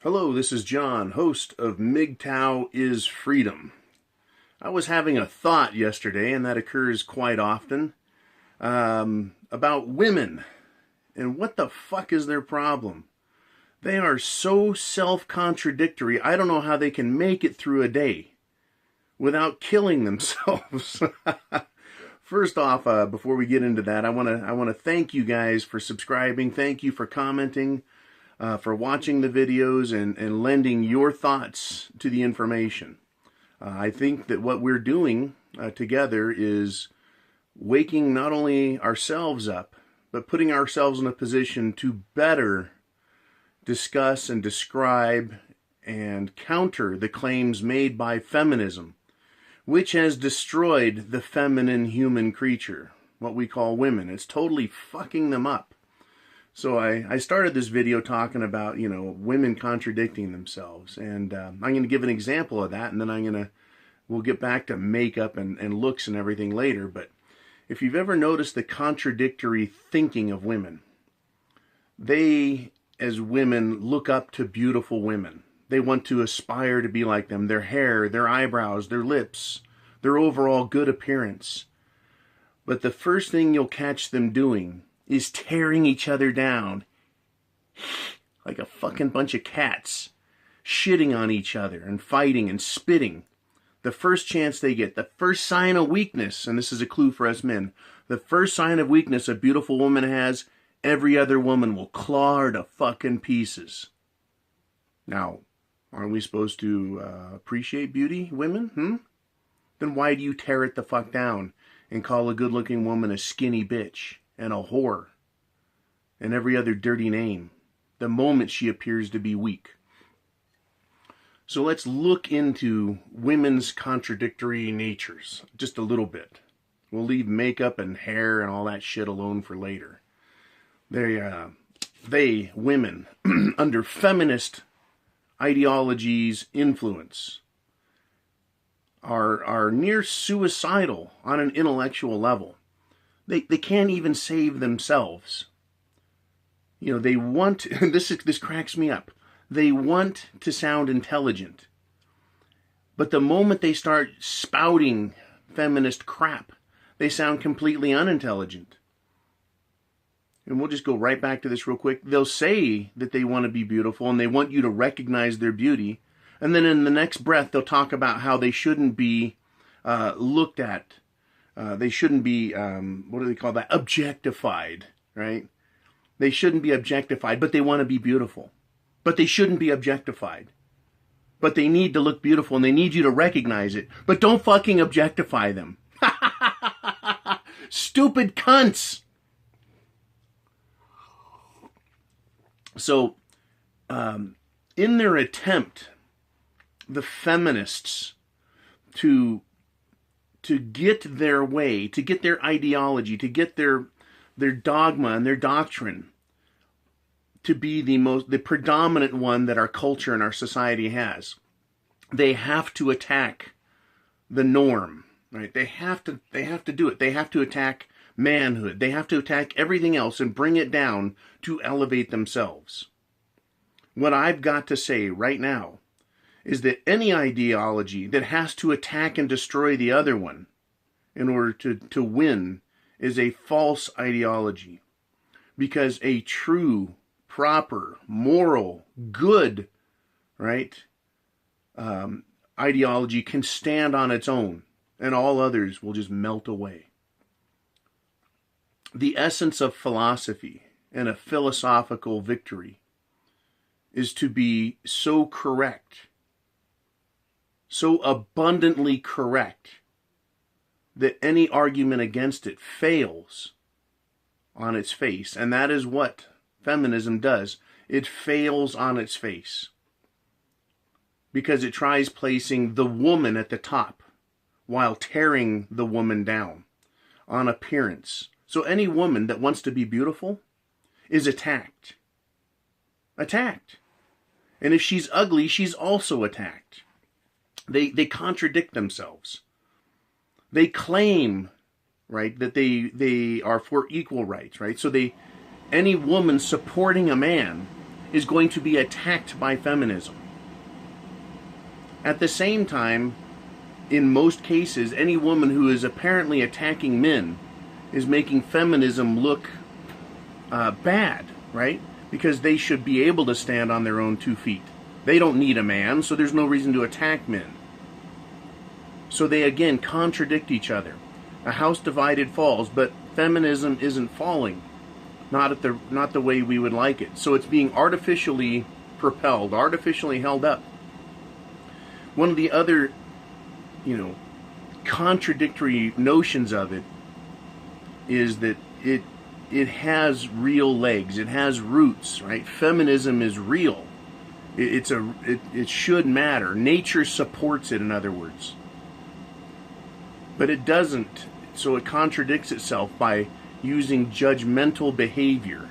Hello, this is John, host of MGTOW is Freedom. I was having a thought yesterday, and that occurs quite often, about women and what the fuck is their problem. They are so self-contradictory, I don't know how they can make it through a day without killing themselves. First off, before we get into that, I want to thank you guys for subscribing. Thank you for commenting, for watching the videos and lending your thoughts to the information. I think that what we're doing together is waking not only ourselves up, but putting ourselves in a position to better discuss and describe and counter the claims made by feminism, which has destroyed the feminine human creature, what we call women. It's totally fucking them up. So I started this video talking about, women contradicting themselves. And I'm going to give an example of that, and then we'll get back to makeup and looks and everything later. But if you've ever noticed the contradictory thinking of women, they, as women, look up to beautiful women. They want to aspire to be like them. Their hair, their eyebrows, their lips, their overall good appearance. But the first thing you'll catch them doing is tearing each other down like a fucking bunch of cats, shitting on each other and fighting and spitting. The first chance they get, the first sign of weakness, and this is a clue for us men, the first sign of weakness a beautiful woman has, every other woman will claw her to fucking pieces. Now, aren't we supposed to appreciate beauty, women? Then why do you tear it the fuck down and call a good-looking woman a skinny bitch and a whore and every other dirty name the moment she appears to be weak? So let's look into women's contradictory natures just a little bit. We'll leave makeup and hair and all that shit alone for later. They, women, under feminist ideology's influence, are near suicidal on an intellectual level. They can't even save themselves. They want, this cracks me up. They want to sound intelligent. But the moment they start spouting feminist crap, they sound completely unintelligent. And we'll just go right back to this real quick. They'll say that they want to be beautiful and they want you to recognize their beauty. And then in the next breath, they'll talk about how they shouldn't be looked at. They shouldn't be, what do they call that? Objectified, right? They shouldn't be objectified, but they want to be beautiful. But they shouldn't be objectified. But they need to look beautiful and they need you to recognize it. But don't fucking objectify them. Stupid cunts. So, in their attempt, the feminists to get their way, to get their ideology, to get their dogma and their doctrine to be the predominant one that our culture and our society has, they have to attack the norm, right? They have to do it. They have to attack manhood. They have to attack everything else and bring it down to elevate themselves. What I've got to say right now is that any ideology that has to attack and destroy the other one in order to win is a false ideology. Because a true, proper, moral, good, right, ideology can stand on its own, and all others will just melt away. The essence of philosophy and a philosophical victory is to be so correct, so abundantly correct, that any argument against it fails on its face. And that is what feminism does. It fails on its face. Because it tries placing the woman at the top while tearing the woman down on appearance. So any woman that wants to be beautiful is attacked. Attacked. And if she's ugly, she's also attacked. They contradict themselves. They claim, right, that they are for equal rights, right? So any woman supporting a man is going to be attacked by feminism. At the same time, in most cases, any woman who is apparently attacking men is making feminism look bad, right? Because they should be able to stand on their own 2 feet. They don't need a man, so there's no reason to attack men. So they again contradict each other. A house divided falls, but feminism isn't falling. Not the way we would like it. So it's being artificially propelled, artificially held up. One of the other, contradictory notions of it is that it has real legs. It has roots, right? Feminism is real. It should matter. Nature supports it, in other words. But it doesn't. So it contradicts itself by using judgmental behavior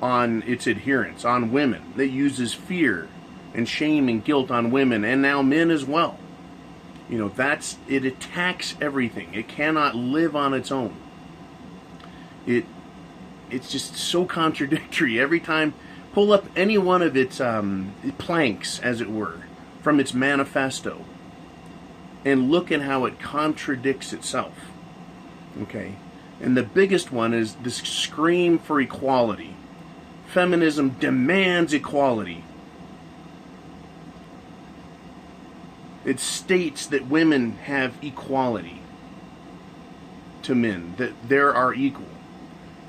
on its adherents, on women. It uses fear and shame and guilt on women, and now men as well. It attacks everything. It cannot live on its own. It's just so contradictory. Every time, pull up any one of its planks, as it were, from its manifesto, and look at how it contradicts itself. Okay? And the biggest one is this scream for equality. Feminism demands equality. It states that women have equality to men, that there are equal,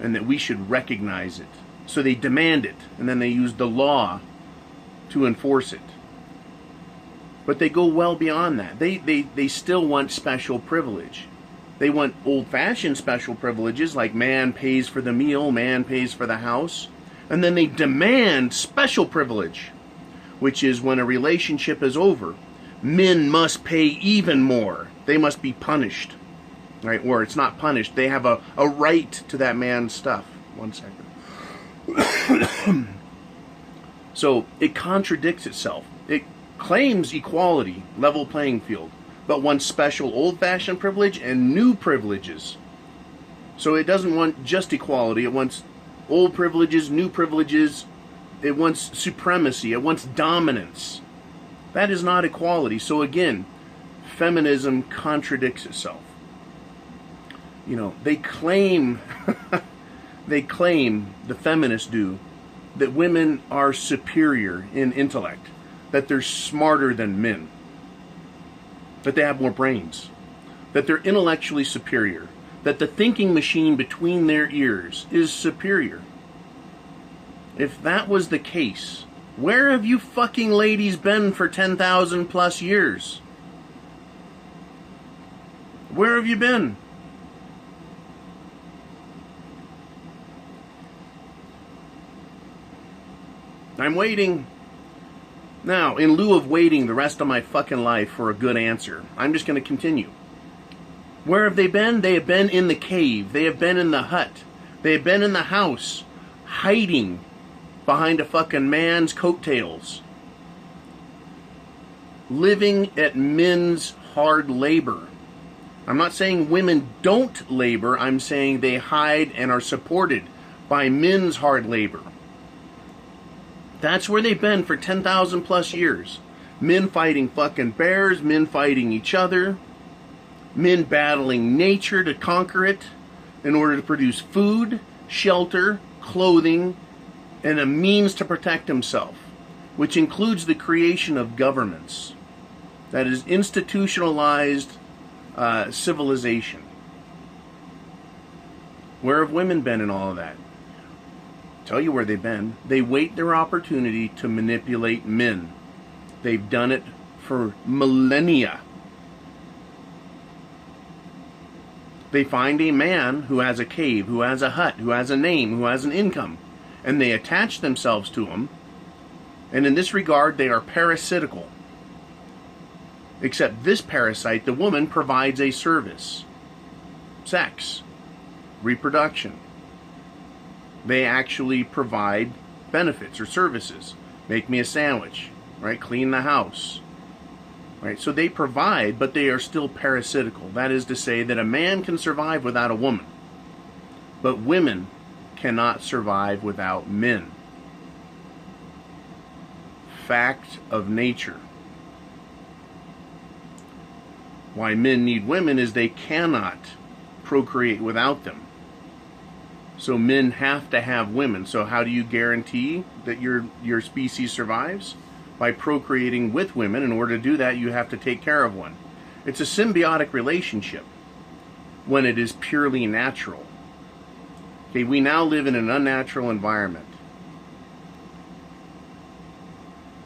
and that we should recognize it. So they demand it, and then they use the law to enforce it. But they go well beyond that. They still want special privilege. They want old-fashioned special privileges, like man pays for the meal, man pays for the house. And then they demand special privilege, which is when a relationship is over, men must pay even more. They must be punished. Right? Or it's not punished. They have a right to that man's stuff. 1 second. So it contradicts itself. It claims equality, level playing field, but wants special old-fashioned privilege and new privileges. So it doesn't want just equality. It wants old privileges, new privileges. It wants supremacy. It wants dominance. That is not equality. So again, feminism contradicts itself. They claim, the feminists do, that women are superior in intellect, that they're smarter than men, that they have more brains, that they're intellectually superior, that the thinking machine between their ears is superior. If that was the case, where have you fucking ladies been for 10,000 plus years? Where have you been? I'm waiting. Now, in lieu of waiting the rest of my fucking life for a good answer, I'm just going to continue. Where have they been? They have been in the cave. They have been in the hut. They have been in the house, hiding behind a fucking man's coattails, living at men's hard labor. I'm not saying women don't labor. I'm saying they hide and are supported by men's hard labor. That's where they've been for 10,000 plus years. Men fighting fucking bears, men fighting each other, men battling nature to conquer it in order to produce food, shelter, clothing, and a means to protect himself, which includes the creation of governments. That is institutionalized civilization. Where have women been in all of that? Tell you where they've been. They wait their opportunity to manipulate men. They've done it for millennia. They find a man who has a cave, who has a hut, who has a name, who has an income, and they attach themselves to him. And in this regard, they are parasitical. Except this parasite, the woman, provides a service. Sex. Reproduction. They actually provide benefits or services. Make me a sandwich, right? Clean the house, right? So they provide, but they are still parasitical. That is to say that a man can survive without a woman, but women cannot survive without men. fact of nature. Why men need women is they cannot procreate without them. So men have to have women. So how do you guarantee that your species survives? By procreating with women. In order to do that, you have to take care of one. It's a symbiotic relationship when it is purely natural. Okay, we now live in an unnatural environment.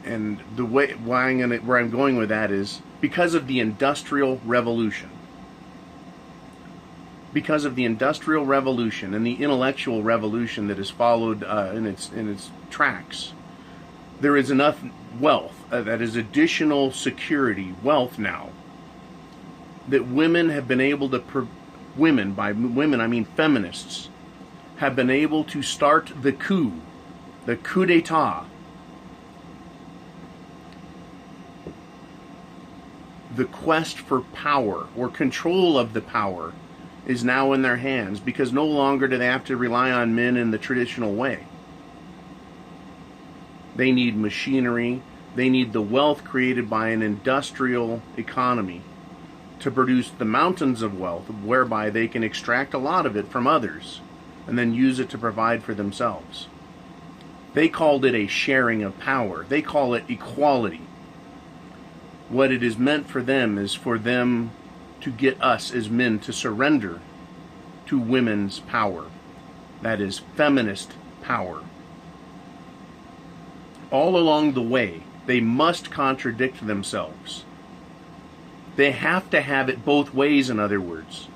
And the way where I'm going with that is because of the Industrial Revolution. Because of the Industrial Revolution and the intellectual revolution that has followed in its tracks, there is enough wealth, that is additional security, wealth now, that women have been able to, women, by women I mean feminists, have been able to start the coup d'etat. The quest for power or control of the power is now in their hands because no longer do they have to rely on men in the traditional way. They need machinery. They need the wealth created by an industrial economy to produce the mountains of wealth whereby they can extract a lot of it from others and then use it to provide for themselves. They called it a sharing of power. They call it equality. What it is meant for them is for them to get us as men to surrender to women's power. That is feminist power. All along the way, they must contradict themselves. They have to have it both ways, in other words.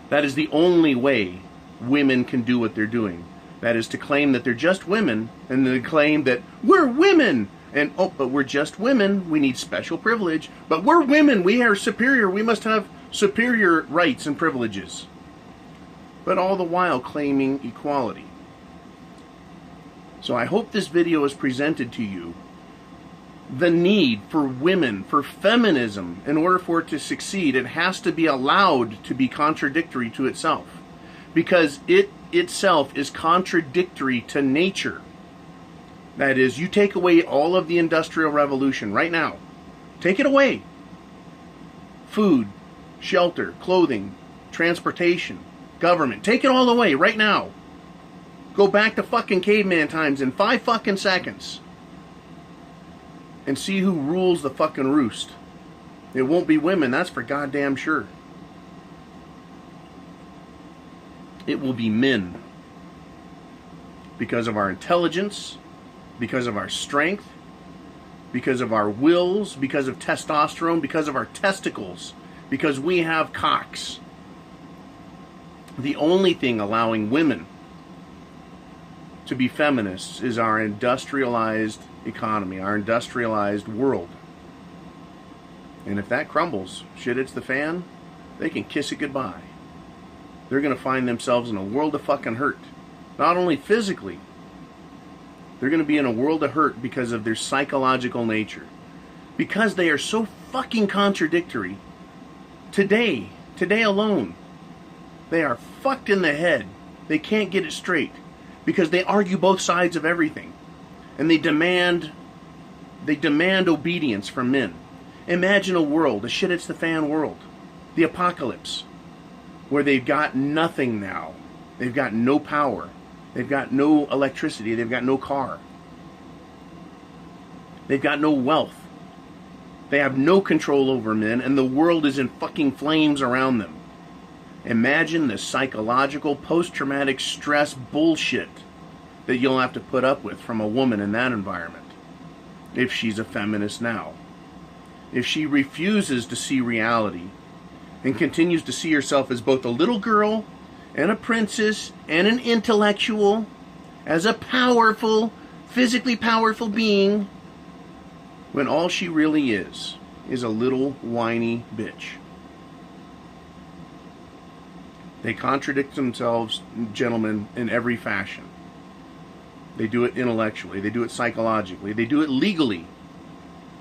That is the only way women can do what they're doing. That is to claim that they're just women, and to claim that we're women! And, oh, but we're just women, we need special privilege. But we're women, we are superior, we must have superior rights and privileges. But all the while claiming equality. So I hope this video has presented to you the need for women, for feminism. In order for it to succeed, it has to be allowed to be contradictory to itself. Because it itself is contradictory to nature. That is, you take away all of the Industrial Revolution right now. Take it away. Food, shelter, clothing, transportation, government. Take it all away right now. Go back to fucking caveman times in 5 fucking seconds. And see who rules the fucking roost. It won't be women, that's for goddamn sure. It will be men. Because of our intelligence, because of our strength, because of our wills, because of testosterone, because of our testicles, because we have cocks. The only thing allowing women to be feminists is our industrialized economy, our industrialized world. And if that crumbles, shit hits the fan, they can kiss it goodbye. They're going to find themselves in a world of fucking hurt. Not only physically, they're going to be in a world of hurt because of their psychological nature. Because they are so fucking contradictory. Today alone, they are fucked in the head. They can't get it straight. Because they argue both sides of everything. And they demand obedience from men. Imagine a world, a shit hits the fan world. The apocalypse. Where they've got nothing now. They've got no power. They've got no electricity. They've got no car. They've got no wealth. They have no control over men, and the world is in fucking flames around them. Imagine the psychological post-traumatic stress bullshit that you'll have to put up with from a woman in that environment. If she's a feminist now. If she refuses to see reality and continues to see herself as both a little girl and a princess and an intellectual, as a powerful, physically powerful being, when all she really is a little whiny bitch. They contradict themselves, gentlemen, in every fashion. They do it intellectually. They do it psychologically. They do it legally.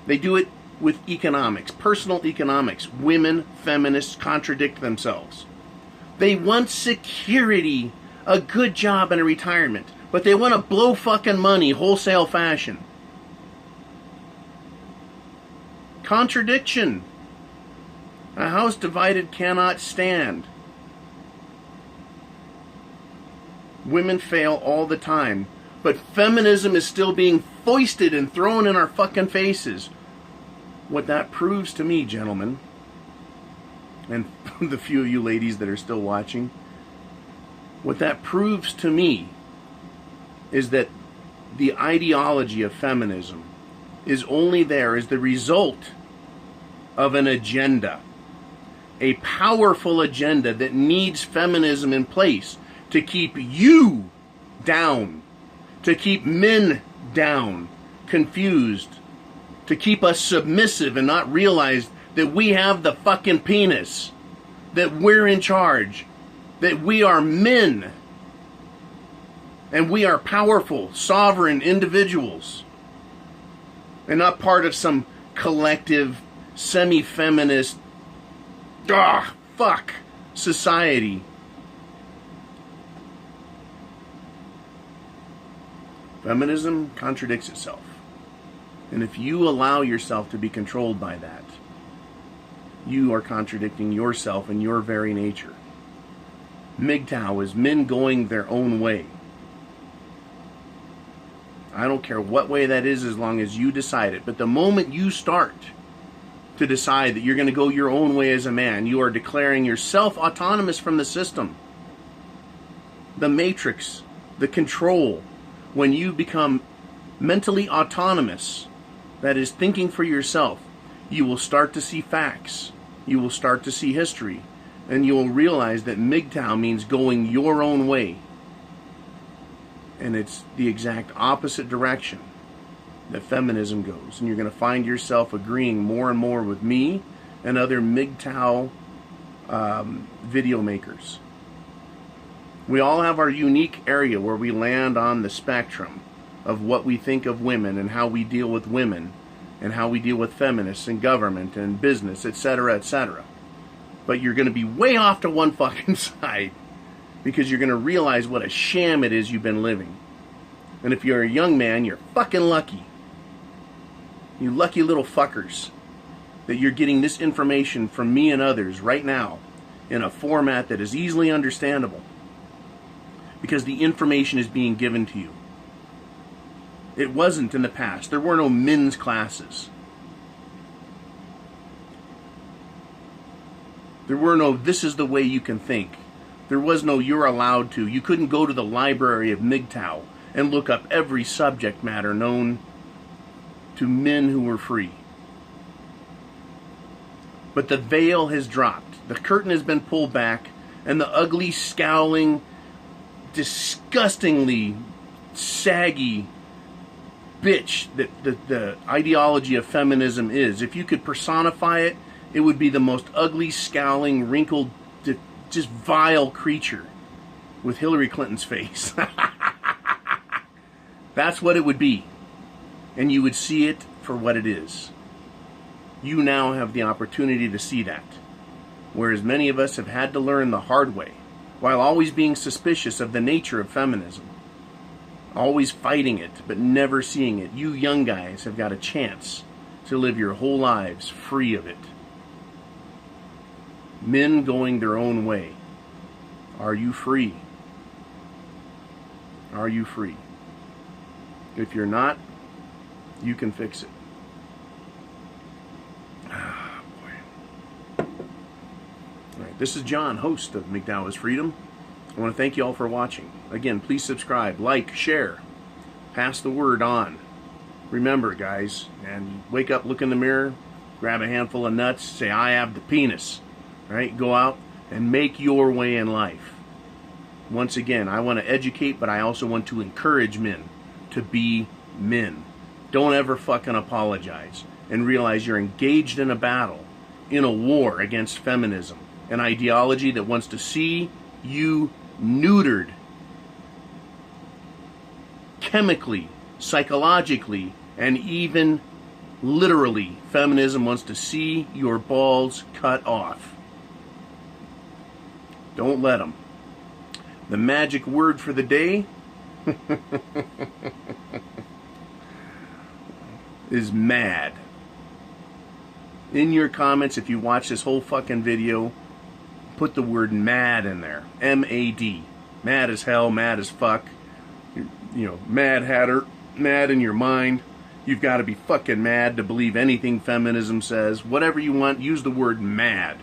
They do it with economics, personal economics. Women, feminists, contradict themselves. They want security, a good job, and a retirement. But they want to blow fucking money wholesale fashion. Contradiction. A house divided cannot stand. Women fail all the time. But feminism is still being foisted and thrown in our fucking faces. What that proves to me, gentlemen, and the few of you ladies that are still watching, what that proves to me is that the ideology of feminism is only there as the result of an agenda. A powerful agenda that needs feminism in place to keep you down, to keep men down, confused, to keep us submissive and not realize that we have the fucking penis, that we're in charge, that we are men, and we are powerful, sovereign individuals, and not part of some collective, semi-feminist, society. Feminism contradicts itself. And if you allow yourself to be controlled by that, you are contradicting yourself and your very nature. MGTOW is men going their own way. I don't care what way that is as long as you decide it. But the moment you start to decide that you're going to go your own way as a man, you are declaring yourself autonomous from the system, the matrix, the control. When you become mentally autonomous, that is thinking for yourself, you will start to see facts, you will start to see history, and you will realize that MGTOW means going your own way. And it's the exact opposite direction that feminism goes. And you're going to find yourself agreeing more and more with me and other MGTOW video makers. We all have our unique area where we land on the spectrum of what we think of women and how we deal with women and how we deal with feminists and government and business, etc., etc. But you're going to be way off to one fucking side because you're going to realize what a sham it is you've been living. And if you're a young man, you're fucking lucky. You lucky little fuckers that you're getting this information from me and others right now in a format that is easily understandable. Because the information is being given to you. It wasn't in the past. There were no men's classes. There were no, this is the way you can think. There was no, you're allowed to. You couldn't go to the library of MGTOW and look up every subject matter known to men who were free. But the veil has dropped. The curtain has been pulled back, and the ugly, scowling, disgustingly saggy bitch that the ideology of feminism is. If you could personify it, it would be the most ugly, scowling, wrinkled, just vile creature with Hillary Clinton's face. That's what it would be. And you would see it for what it is. You now have the opportunity to see that. Whereas many of us have had to learn the hard way, while always being suspicious of the nature of feminism. Always fighting it, but never seeing it. You young guys have got a chance to live your whole lives free of it. Men going their own way. Are you free? Are you free? If you're not, you can fix it. Ah, boy. All right, this is John, host of MGTOW is Freedom. I want to thank you all for watching. Again, please subscribe, like, share, pass the word on. Remember, guys, and wake up, look in the mirror, grab a handful of nuts, say, I have the penis. All right, go out and make your way in life. Once again, I want to educate, but I also want to encourage men to be men. Don't ever fucking apologize and realize you're engaged in a battle, in a war against feminism, an ideology that wants to see you neutered chemically, psychologically, and even literally. Feminism wants to see your balls cut off. Don't let them. The magic word for the day is mad. In your comments, if you watch this whole fucking video, put the word mad in there. M-A-D. Mad as hell, mad as fuck. You know, mad hatter, mad in your mind. You've got to be fucking mad to believe anything feminism says. Whatever you want, use the word mad.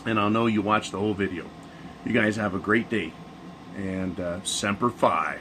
And I'll know you watched the whole video. You guys have a great day. And Semper Fi.